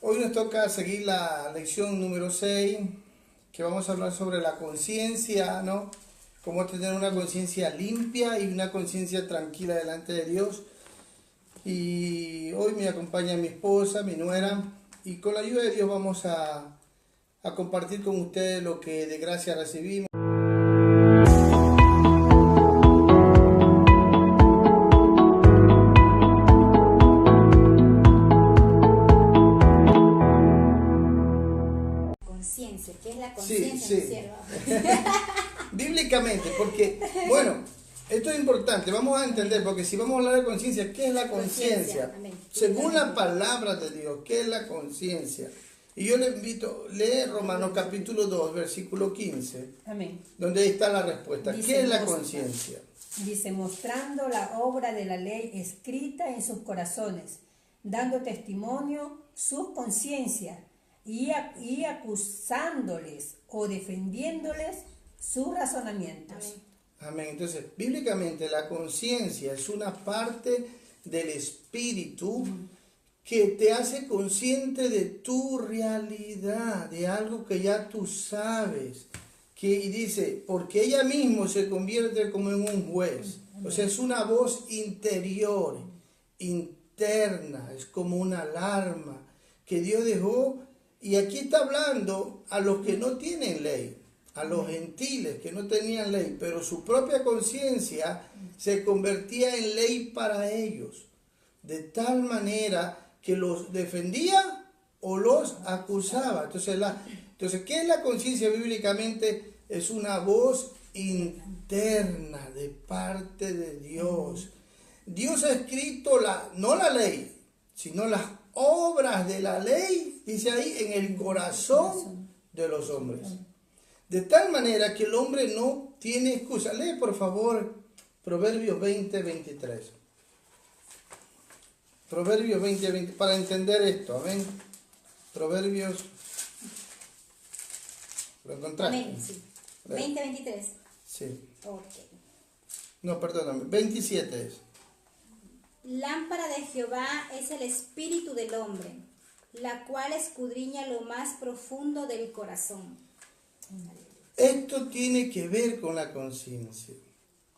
Hoy nos toca seguir la lección número 6, que vamos a hablar sobre la conciencia, ¿no? Cómo tener una conciencia limpia y una conciencia tranquila delante de Dios. Y hoy me acompaña mi esposa, mi nuera, y con la ayuda de Dios vamos a compartir con ustedes lo que de gracia recibimos. ¿Qué es la conciencia, Sí, sí. Bíblicamente, porque, bueno, esto es importante, vamos a entender, porque si vamos a hablar de conciencia, ¿qué es la conciencia? Según la palabra de Dios, ¿qué es la conciencia? Y yo le invito a leer Romanos capítulo 2, versículo 15, Amén. donde ahí está la respuesta. Dice, ¿qué es la conciencia? Dice, mostrando la obra de la ley escrita en sus corazones, dando testimonio sus conciencias y acusándoles o defendiéndoles sus razonamientos. Amén. Entonces, bíblicamente la conciencia es una parte del espíritu que te hace consciente de tu realidad, de algo que ya tú sabes. Y dice, porque ella misma se convierte como en un juez. O sea, es una voz interior, interna, es como una alarma que Dios dejó. Y aquí está hablando a los que no tienen ley, a los gentiles que no tenían ley, pero su propia conciencia se convertía en ley para ellos, de tal manera que los defendía o los acusaba. Entonces, ¿qué es la conciencia bíblicamente? Es una voz interna de parte de Dios. Dios ha escrito no la ley, sino las obras de la ley, dice ahí, en el corazón de los hombres. De tal manera que el hombre no tiene excusa. Lee, por favor, Proverbios 20, 23. Proverbios 20, 20, para entender esto, amén. Proverbios, ¿lo encontraste? Amén, sí. 20, 23. Sí. Ok. No, perdóname, 27 es. Lámpara de Jehová es el espíritu del hombre, la cual escudriña lo más profundo del corazón. Esto tiene que ver con la conciencia.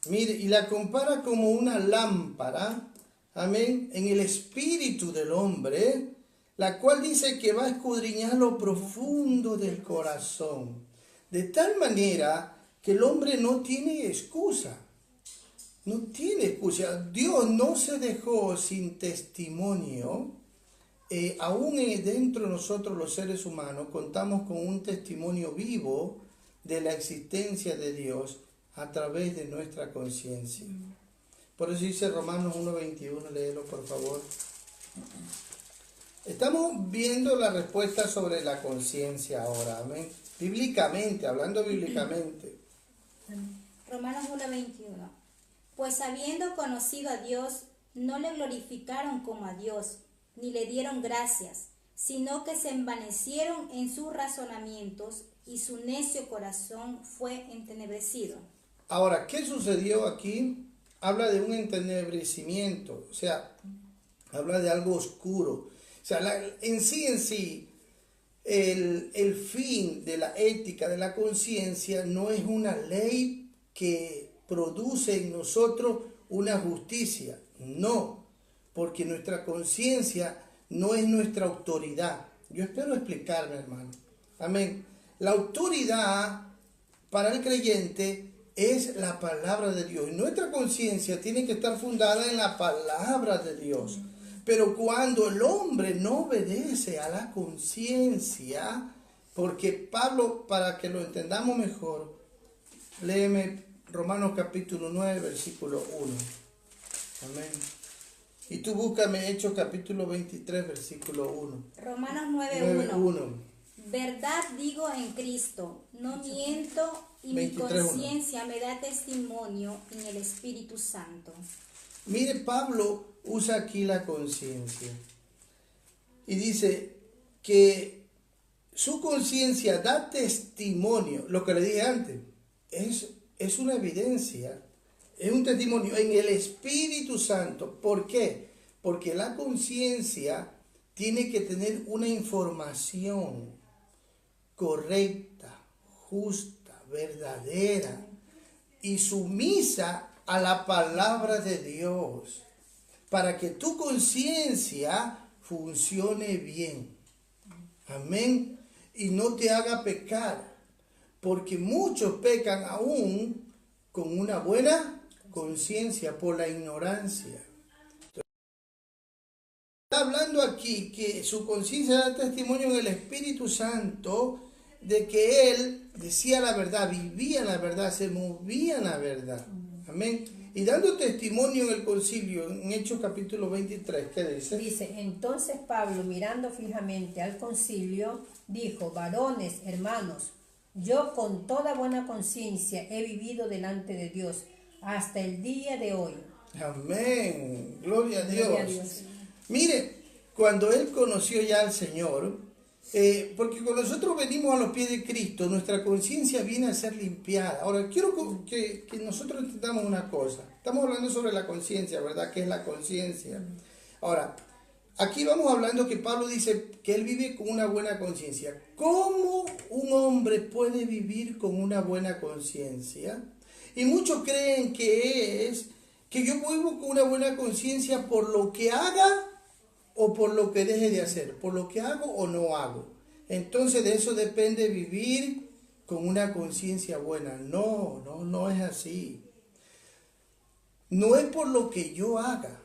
Mire, y la compara como una lámpara, amén, en el espíritu del hombre, la cual dice que va a escudriñar lo profundo del corazón. De tal manera que el hombre no tiene excusa. No tiene excusa. Dios no se dejó sin testimonio. Aún dentro de nosotros los seres humanos contamos con un testimonio vivo de la existencia de Dios a través de nuestra conciencia. Por eso dice Romanos 1:21, léelo por favor. Estamos viendo la respuesta sobre la conciencia ahora, amén. Bíblicamente, hablando bíblicamente. Romanos 1:21. Pues habiendo conocido a Dios, no le glorificaron como a Dios, ni le dieron gracias, sino que se envanecieron en sus razonamientos, y su necio corazón fue entenebrecido. Ahora, ¿qué sucedió aquí? Habla de un entenebrecimiento, o sea, habla de algo oscuro. O sea, en sí, el fin de la ética, de la conciencia, no es una ley que produce en nosotros una justicia. No, porque nuestra conciencia no es nuestra autoridad. Yo espero explicarme, hermano. Amén. La autoridad para el creyente es la palabra de Dios. Y nuestra conciencia tiene que estar fundada en la palabra de Dios. Pero cuando el hombre no obedece a la conciencia, porque Pablo, para que lo entendamos mejor, léeme Romanos capítulo 9, versículo 1. Amén. Y tú búscame Hechos capítulo 23, versículo 1. Romanos 9:1. Verdad digo en Cristo, no miento, y 23, mi conciencia me da testimonio en el Espíritu Santo. Mire, Pablo usa aquí la conciencia y dice que su conciencia da testimonio, lo que le dije antes, es una evidencia, es un testimonio en el Espíritu Santo. ¿Por qué? Porque la conciencia tiene que tener una información correcta, justa, verdadera y sumisa a la palabra de Dios, para que tu conciencia funcione bien. Amén. Y no te haga pecar, porque muchos pecan aún con una buena conciencia por la ignorancia. Está hablando aquí que su conciencia da testimonio en el Espíritu Santo de que él decía la verdad, vivía la verdad, se movía en la verdad. Amén. Y dando testimonio en el concilio, en Hechos capítulo 23, ¿qué dice? Dice, entonces Pablo, mirando fijamente al concilio, dijo, varones, hermanos, yo con toda buena conciencia he vivido delante de Dios hasta el día de hoy. Amén. Gloria a Dios. Gloria a Dios. Mire, cuando él conoció ya al Señor, porque cuando nosotros venimos a los pies de Cristo, nuestra conciencia viene a ser limpiada. Ahora, quiero que nosotros entendamos una cosa. Estamos hablando sobre la conciencia, ¿verdad? ¿Qué es la conciencia? Ahora, aquí vamos hablando que Pablo dice que él vive con una buena conciencia. ¿Cómo un hombre puede vivir con una buena conciencia? Y muchos creen que yo vivo con una buena conciencia por lo que haga o por lo que deje de hacer, por lo que hago o no hago. Entonces de eso depende vivir con una conciencia buena. No es así. No es por lo que yo haga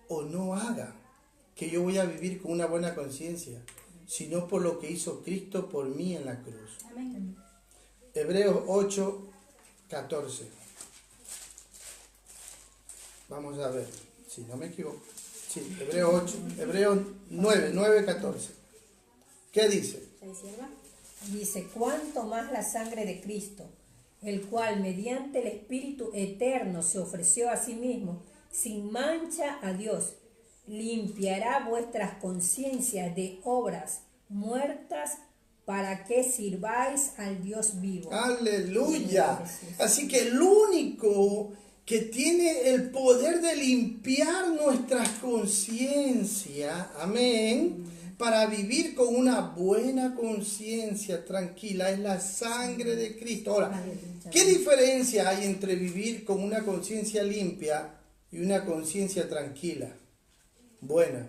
o no haga que yo voy a vivir con una buena conciencia, sino por lo que hizo Cristo por mí en la cruz. Amén. Hebreos 8, 14. Vamos a ver, si no me equivoco. Sí, Hebreos 9, 14. ¿Qué dice? Dice, cuánto más la sangre de Cristo, el cual mediante el Espíritu eterno se ofreció a sí mismo, sin mancha a Dios, limpiará vuestras conciencias de obras muertas para que sirváis al Dios vivo. Aleluya. Así que el único que tiene el poder de limpiar nuestras conciencias, amén, para vivir con una buena conciencia tranquila, es la sangre de Cristo. Ahora, ¿qué diferencia hay entre vivir con una conciencia limpia y una conciencia tranquila? Buena.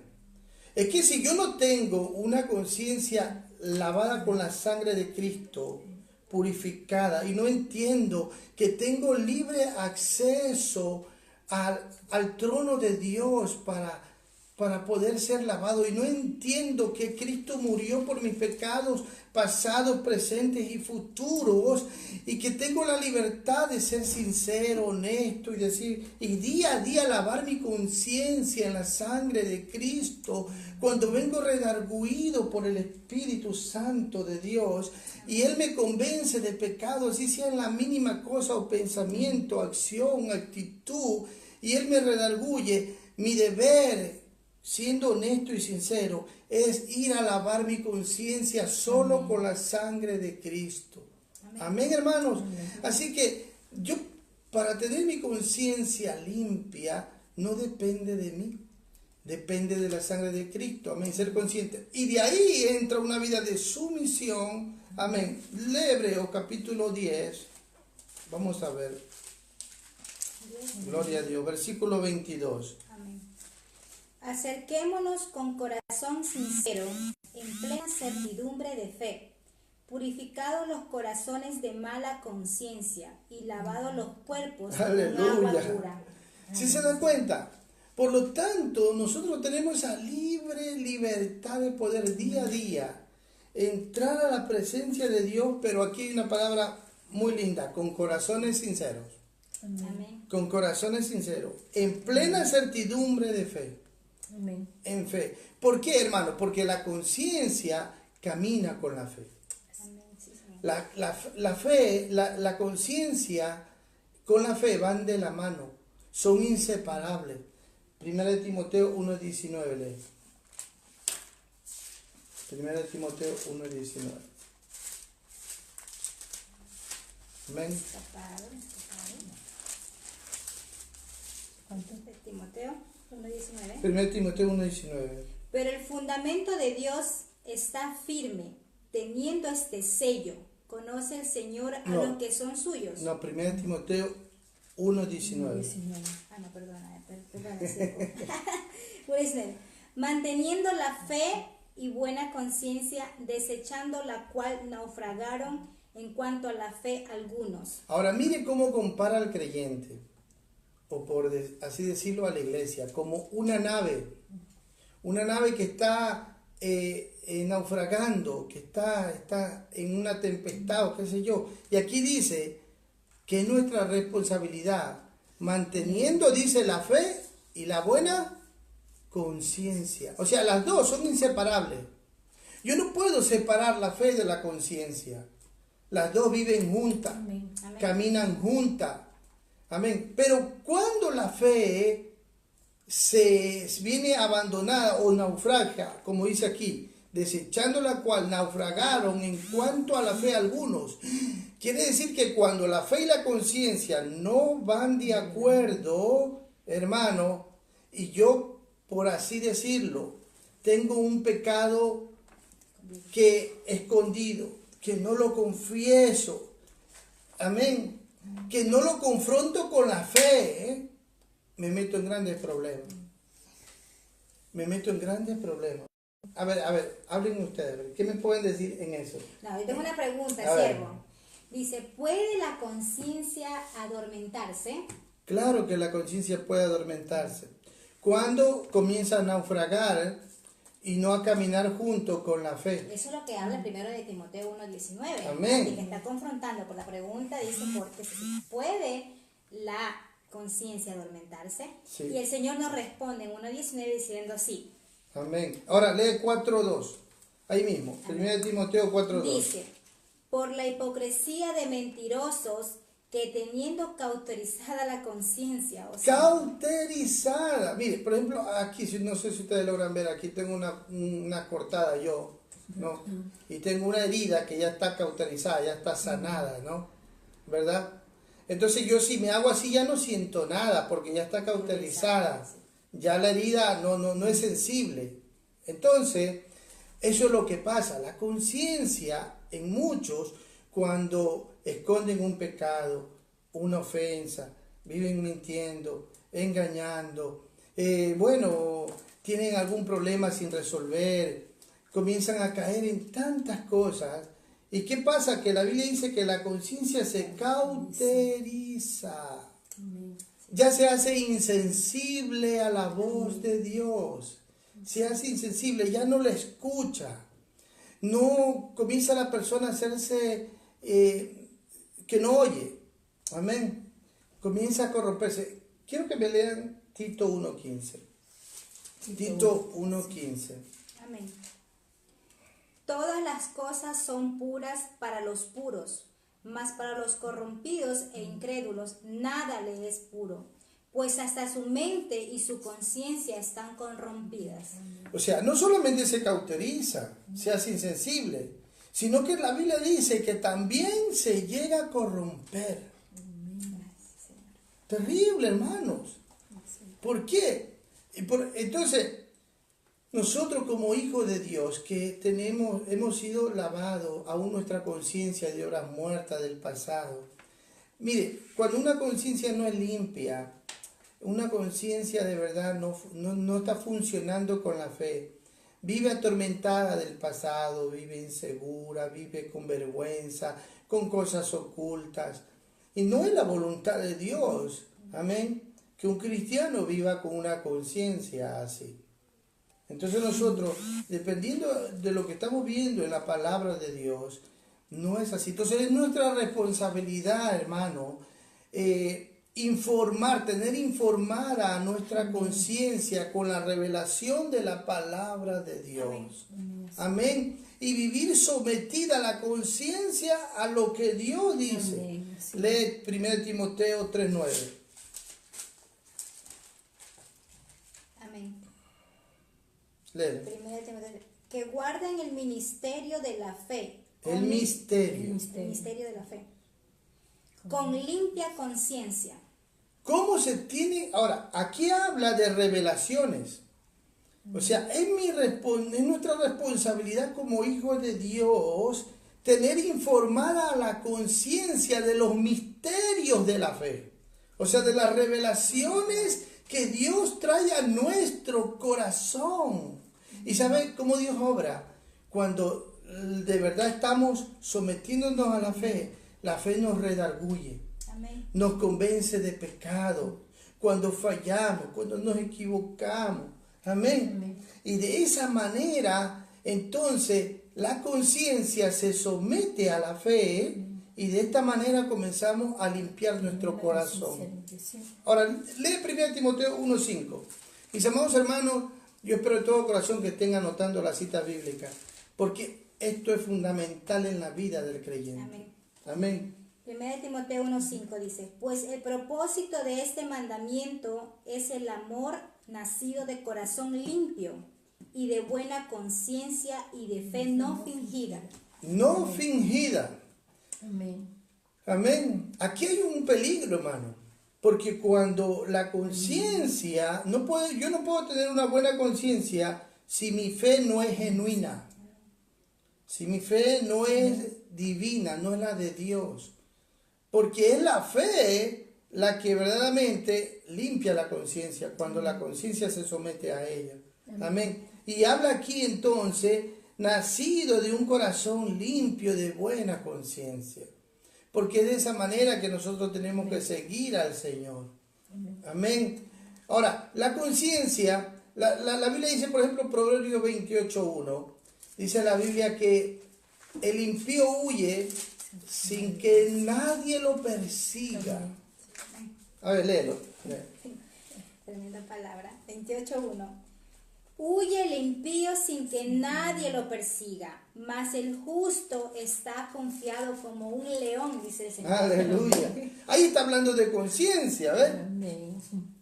Es que si yo no tengo una conciencia lavada con la sangre de Cristo, purificada, y no entiendo que tengo libre acceso al trono de Dios para poder ser lavado, y no entiendo que Cristo murió por mis pecados pasados, presentes y futuros, y que tengo la libertad de ser sincero, honesto y decir, y día a día lavar mi conciencia en la sangre de Cristo, cuando vengo redarguido por el Espíritu Santo de Dios, y Él me convence de pecado, así sea en la mínima cosa o pensamiento, acción, actitud, y Él me redarguye. Mi deber, siendo honesto y sincero, es ir a lavar mi conciencia solo con la sangre de Cristo. Amén, hermanos. Así que yo, para tener mi conciencia limpia, no depende de mí, depende de la sangre de Cristo. Amén, ser consciente. Y de ahí entra una vida de sumisión. Amén. Lee Hebreos capítulo 10. Vamos a ver. Gloria a Dios. Versículo 22. Amén. Acerquémonos con corazón sincero, en plena certidumbre de fe, purificados los corazones de mala conciencia y lavados los cuerpos con agua Aleluya. pura. ¿Sí se dan cuenta? Por lo tanto, nosotros tenemos esa libertad de poder día a día entrar a la presencia de Dios, pero aquí hay una palabra muy linda, con corazones sinceros. Amén. Con corazones sinceros, en plena certidumbre de fe. Amén. En fe. ¿Por qué, hermano? Porque la conciencia camina con la fe. Amén. Sí, Señor. La fe, la conciencia con la fe van de la mano, son inseparables. Primera de Timoteo 1:19 lee. Primera de Timoteo 1:19. Amén. ¿Cuánto? De Timoteo 1:19. Primera de Timoteo 1:19. Pero el fundamento de Dios está firme, teniendo este sello. Conoce el Señor a No. los que son suyos. No, 1 Timoteo 1:19. Ah, no, perdona, sí. 1:19. Manteniendo la fe y buena conciencia, desechando la cual naufragaron en cuanto a la fe algunos. Ahora mire cómo compara al creyente, o por así decirlo a la iglesia, como una nave que está naufragando, que está en una tempestad o qué sé yo. Y aquí dice que es nuestra responsabilidad, manteniendo, dice, la fe y la buena conciencia. O sea, las dos son inseparables. Yo no puedo separar la fe de la conciencia. Las dos viven juntas, Amén. Amén. caminan juntas. Amén. Pero cuando la fe se viene abandonada o naufraga, como dice aquí, desechando la cual naufragaron en cuanto a la fe algunos, quiere decir que cuando la fe y la conciencia no van de acuerdo, hermano, y yo, por así decirlo, tengo un pecado que escondido, que no lo confieso, amén, que no lo confronto con la fe, me meto en grandes problemas. Me meto en grandes problemas. A ver, hablen ustedes, ¿qué me pueden decir en eso? No, yo tengo una pregunta, A ver. siervo. Dice, ¿puede la conciencia adormentarse? Claro que la conciencia puede adormentarse. Cuando comienza a naufragar y no a caminar junto con la fe. Eso es lo que habla primero de Timoteo 1:19. Amén. Y que está confrontando por la pregunta, dice, porque si puede la conciencia adormentarse. Sí. Y el Señor nos responde en 1:19 diciendo sí. Amén. Ahora lee 4:2. Ahí mismo. 1 Timoteo 4:2. Dice, por la hipocresía de mentirosos que teniendo cauterizada la conciencia, o sea, Cauterizada. Mire, por ejemplo, aquí, no sé si ustedes logran ver, aquí tengo una cortada yo, ¿no? Y tengo una herida que ya está cauterizada, ya está sanada, ¿no? ¿Verdad? Entonces yo si me hago así ya no siento nada porque ya está cauterizada. Ya la herida no es sensible. Entonces, eso es lo que pasa. La conciencia en muchos, cuando esconden un pecado, una ofensa, viven mintiendo, engañando, tienen algún problema sin resolver, comienzan a caer en tantas cosas. ¿Y qué pasa? Que la Biblia dice que la conciencia se cauteriza. Ya se hace insensible a la voz de Dios. Se hace insensible, ya no la escucha. No comienza la persona a hacerse que no oye. Amén. Comienza a corromperse. Quiero que me lean Tito 1:15. Tito 1:15. amén. Todas las cosas son puras para los puros, mas para los corrompidos e incrédulos nada le es puro, pues hasta su mente y su conciencia están corrompidas. O sea, no solamente se cauteriza, se hace insensible, sino que la Biblia dice que también se llega a corromper. Terrible, hermanos. ¿Por qué? Entonces, nosotros como hijos de Dios que hemos sido lavados aún nuestra conciencia de obras muertas del pasado. Mire, cuando una conciencia no es limpia, una conciencia de verdad no está funcionando con la fe, vive atormentada del pasado, vive insegura, vive con vergüenza, con cosas ocultas. Y no es la voluntad de Dios, amén, que un cristiano viva con una conciencia así. Entonces nosotros, dependiendo de lo que estamos viendo en la palabra de Dios, no es así. Entonces es nuestra responsabilidad, hermano, tener informada a nuestra conciencia con la revelación de la palabra de Dios. Amén. Y vivir sometida a la conciencia a lo que Dios dice. Amén. Sí. Lee 1 Timoteo 3:9. Amén. Lee. Primera Timoteo, que guarden el ministerio de la fe. El misterio. El misterio de la fe. Con limpia conciencia. ¿Cómo se tiene? Ahora, aquí habla de revelaciones. O sea, es nuestra responsabilidad como hijos de Dios tener informada a la conciencia de los misterios de la fe. O sea, de las revelaciones que Dios trae a nuestro corazón. ¿Y sabe cómo Dios obra? Cuando de verdad estamos sometiéndonos a la fe nos redarguye, Amén. nos convence de pecado, cuando fallamos, cuando nos equivocamos. Amén. Amén. Y de esa manera, entonces, la conciencia se somete a la fe y de esta manera comenzamos a limpiar nuestro corazón. Ahora, lee 1 Timoteo 1:5. Mis amados hermanos, yo espero de todo corazón que estén anotando la cita bíblica, porque esto es fundamental en la vida del creyente. Amén. Amén. 1 Timoteo 1:5 dice, pues el propósito de este mandamiento es el amor nacido de corazón limpio y de buena conciencia y de fe no fingida. No fingida. Amén. Amén. Aquí hay un peligro, hermano. Porque cuando la conciencia, yo no puedo tener una buena conciencia si mi fe no es genuina. Si mi fe no es divina, no es la de Dios. Porque es la fe la que verdaderamente limpia la conciencia, cuando la conciencia se somete a ella. Amén. Y habla aquí entonces, nacido de un corazón limpio, de buena conciencia. Porque es de esa manera que nosotros tenemos que seguir al Señor. Amén. Ahora, la conciencia, la Biblia dice, por ejemplo, Proverbios 28:1, dice la Biblia que el impío huye sin que nadie lo persiga. A ver, léelo. Tremenda palabra. 28:1. Huye el impío sin que nadie lo persiga, mas el justo está confiado como un león, dice el Señor. Aleluya. Ahí está hablando de conciencia, ¿ves? Amén.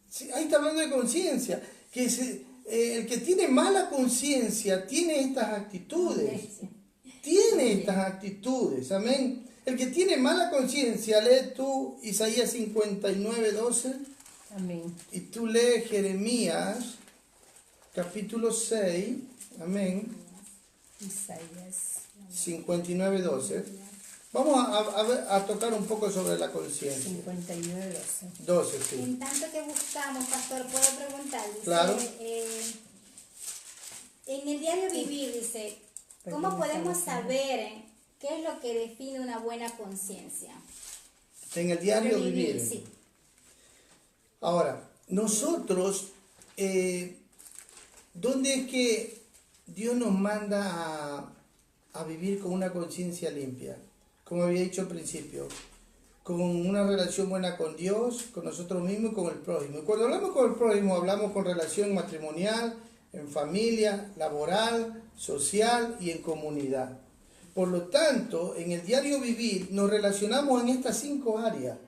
Sí, ahí está hablando de conciencia. Que el que tiene mala conciencia tiene estas actitudes. Tiene estas actitudes. Amén. El que tiene mala conciencia, lee tú Isaías 59:12. Amén. Y tú lees Jeremías capítulo 6. Amén. Isaías 59:12. Vamos a tocar un poco sobre la conciencia. 59:12. 12, sí. En tanto que buscamos, pastor, puedo preguntar, dice, Claro. En el diario vivir, dice, ¿cómo podemos saber qué es lo que define una buena conciencia? En el diario vivir. Sí. Ahora, nosotros, ¿dónde es que Dios nos manda a vivir con una conciencia limpia? Como había dicho al principio, con una relación buena con Dios, con nosotros mismos y con el prójimo. Y cuando hablamos con el prójimo, hablamos con relación matrimonial, en familia, laboral, social y en comunidad. Por lo tanto, en el diario vivir nos relacionamos en estas 5 áreas.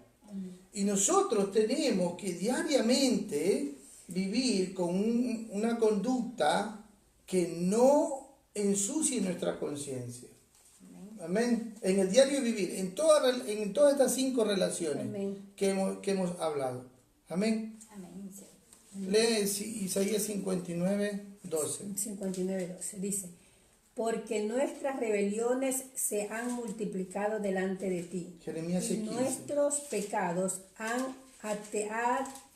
Y nosotros tenemos que diariamente vivir con una conducta que no ensucie nuestra conciencia. Amén. En el diario vivir, en todas estas 5 relaciones. Amén. que hemos hablado. Amén. Amén. Sí. Lee Isaías 59:12. 59:12 dice, porque nuestras rebeliones se han multiplicado delante de ti, Jeremías y 6:15. nuestros pecados han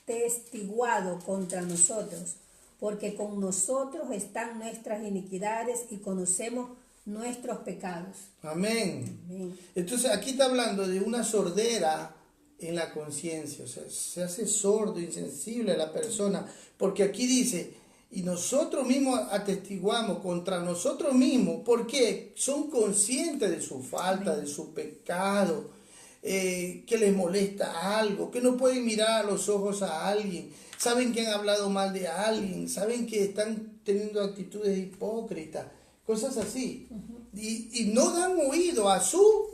atestiguado contra nosotros, porque con nosotros están nuestras iniquidades y conocemos nuestros pecados. Amén. Amén. Entonces aquí está hablando de una sordera en la conciencia, o sea, se hace sordo, insensible a la persona, porque aquí dice, y nosotros mismos atestiguamos contra nosotros mismos, porque son conscientes de su falta, de su pecado, que les molesta algo, que no pueden mirar a los ojos a alguien, saben que han hablado mal de alguien, saben que están teniendo actitudes hipócritas, cosas así, y no dan oído a su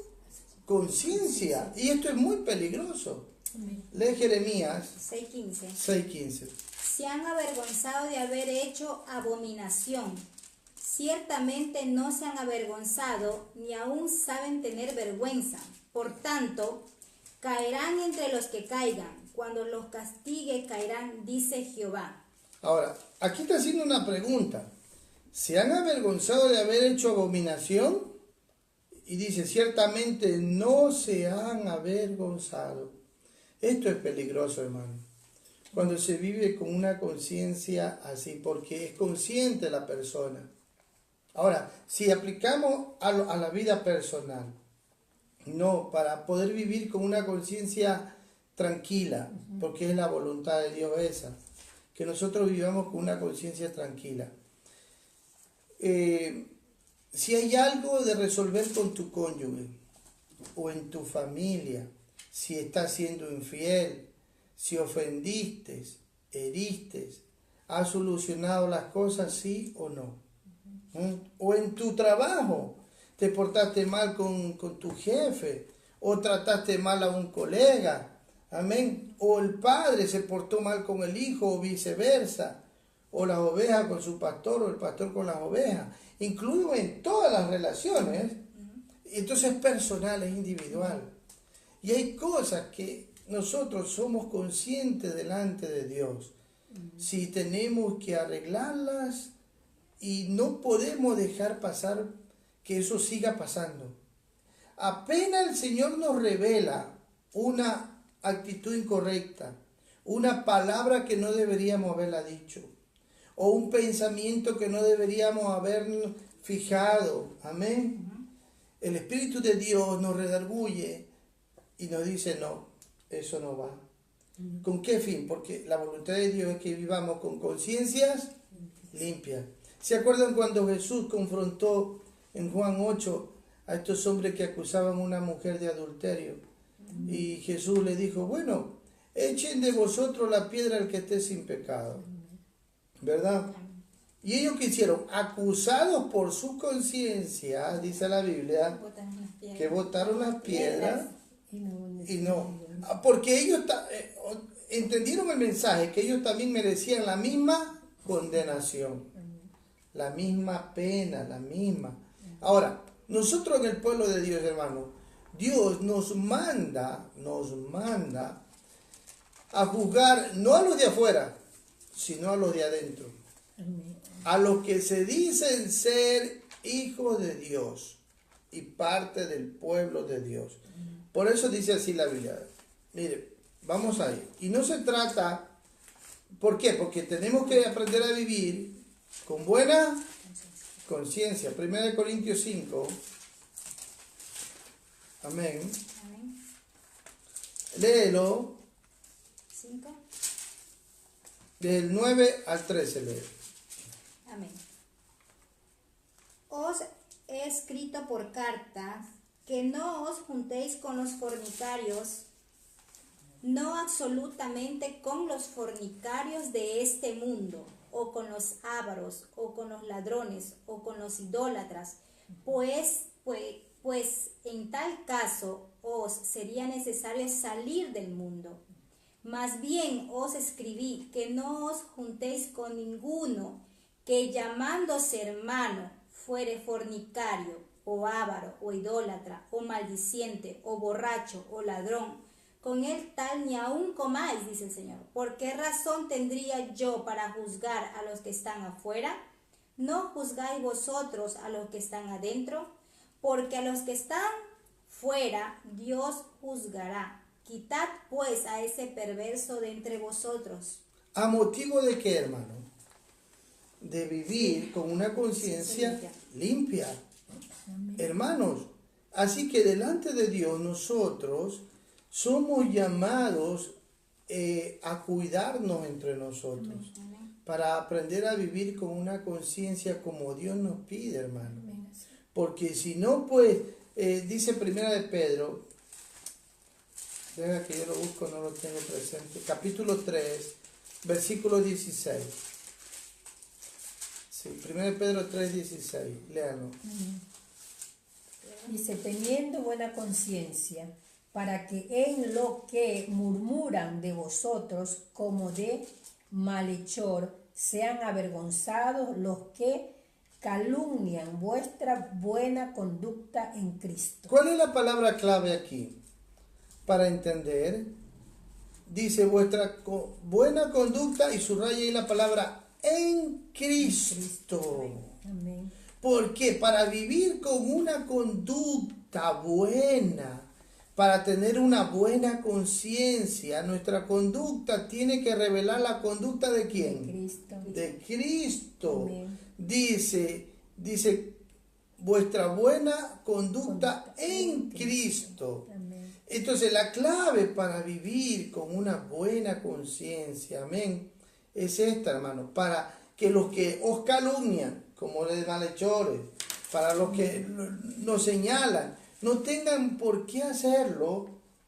conciencia, y esto es muy peligroso. Lee Jeremías 6:15. 6:15. Se han avergonzado de haber hecho abominación. Ciertamente no se han avergonzado, ni aún saben tener vergüenza. Por tanto, caerán entre los que caigan. Cuando los castigue, caerán, dice Jehová. Ahora, aquí está haciendo una pregunta. ¿Se han avergonzado de haber hecho abominación? Y dice, ciertamente no se han avergonzado. Esto es peligroso, hermano. Cuando se vive con una conciencia así, porque es consciente la persona. Ahora, si aplicamos a la vida personal, no, para poder vivir con una conciencia tranquila, porque es la voluntad de Dios esa, que nosotros vivamos con una conciencia tranquila. Si hay algo de resolver con tu cónyuge o en tu familia, si estás siendo infiel, si ofendiste, heriste, ¿has solucionado las cosas sí o no? O en tu trabajo, te portaste mal con tu jefe, o trataste mal a un colega, amén, o el padre se portó mal con el hijo, o viceversa, o las ovejas con su pastor, o el pastor con las ovejas, incluido en todas las relaciones. Entonces es personal, es individual. Y hay cosas que nosotros somos conscientes delante de Dios. Si tenemos que arreglarlas y no podemos dejar pasar que eso siga pasando. Apenas el Señor nos revela una actitud incorrecta, una palabra que no deberíamos haberla dicho, o un pensamiento que no deberíamos haber fijado, amén. El Espíritu de Dios nos redarguye y nos dice, no, eso no va. ¿Con qué fin? Porque la voluntad de Dios es que vivamos con conciencias limpias. ¿Se acuerdan cuando Jesús confrontó en Juan 8 a estos hombres que acusaban a una mujer de adulterio? Y Jesús le dijo, bueno, echen de vosotros la piedra al que esté sin pecado. ¿Verdad? Y ellos que hicieron, acusados por su conciencia, dice la Biblia, que botaron las piedras y no. Porque ellos entendieron el mensaje, que ellos también merecían la misma condenación, la misma pena, la misma. Ahora, nosotros en el pueblo de Dios, hermano, Dios nos manda a juzgar no a los de afuera, sino a los de adentro. A los que se dicen ser hijos de Dios y parte del pueblo de Dios. Por eso dice así la Biblia. Mire, vamos a ir. Y no se trata, ¿por qué? Porque tenemos que aprender a vivir con buena conciencia. 1 Corintios 5. Amén. Amén. Léelo. 5. Del 9 al 13 lee. Amén. Os he escrito por carta que no os juntéis con los fornicarios, no absolutamente con los fornicarios de este mundo, o con los ávaros, o con los ladrones, o con los idólatras, pues en tal caso os sería necesario salir del mundo. Más bien os escribí que no os juntéis con ninguno que llamándose hermano fuere fornicario, o avaro, o idólatra, o maldiciente, o borracho, o ladrón. Con él tal ni aun comáis, dice el Señor. ¿Por qué razón tendría yo para juzgar a los que están afuera? ¿No juzgáis vosotros a los que están adentro? Porque a los que están fuera Dios juzgará. Quitad pues a ese perverso de entre vosotros. ¿A motivo de qué, hermano? De vivir con una conciencia limpia. Hermanos, así que delante de Dios nosotros somos llamados a cuidarnos entre nosotros, para aprender a vivir con una conciencia como Dios nos pide, hermano. Porque si no, pues, dice Primera de Pedro, deja que yo lo busco, no lo tengo presente, capítulo 3, versículo 16. Sí, 1 Pedro 3, 16, léanlo. Dice, teniendo buena conciencia, para que en lo que murmuran de vosotros como de malhechor, sean avergonzados los que calumnian vuestra buena conducta en Cristo. ¿Cuál es la palabra clave aquí? Para entender, dice vuestra buena conducta, y subraya ahí la palabra en Cristo. Amén. Porque para vivir con una conducta buena, para tener una buena conciencia, nuestra conducta tiene que revelar la conducta de quién? Cristo. De Cristo. Amén. Dice, vuestra buena conducta en Cristo. Amén. Entonces la clave para vivir con una buena conciencia, amén, es esta, hermano, para que los que os calumnian, como los malhechores, para los que nos señalan, no tengan por qué hacerlo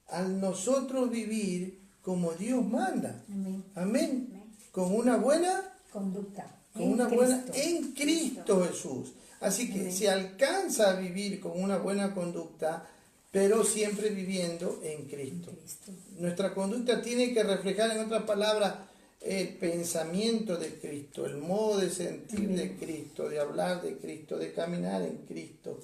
al nosotros vivir como Dios manda. Amén. Amén. Con una buena Conducta. con En una buena Cristo. en Cristo Jesús. Así que se alcanza a vivir con una buena conducta, pero siempre viviendo en Cristo. Cristo. Nuestra conducta tiene que reflejar, en otras palabras, el pensamiento de Cristo, el modo de sentir de Cristo, de hablar de Cristo, de caminar en Cristo.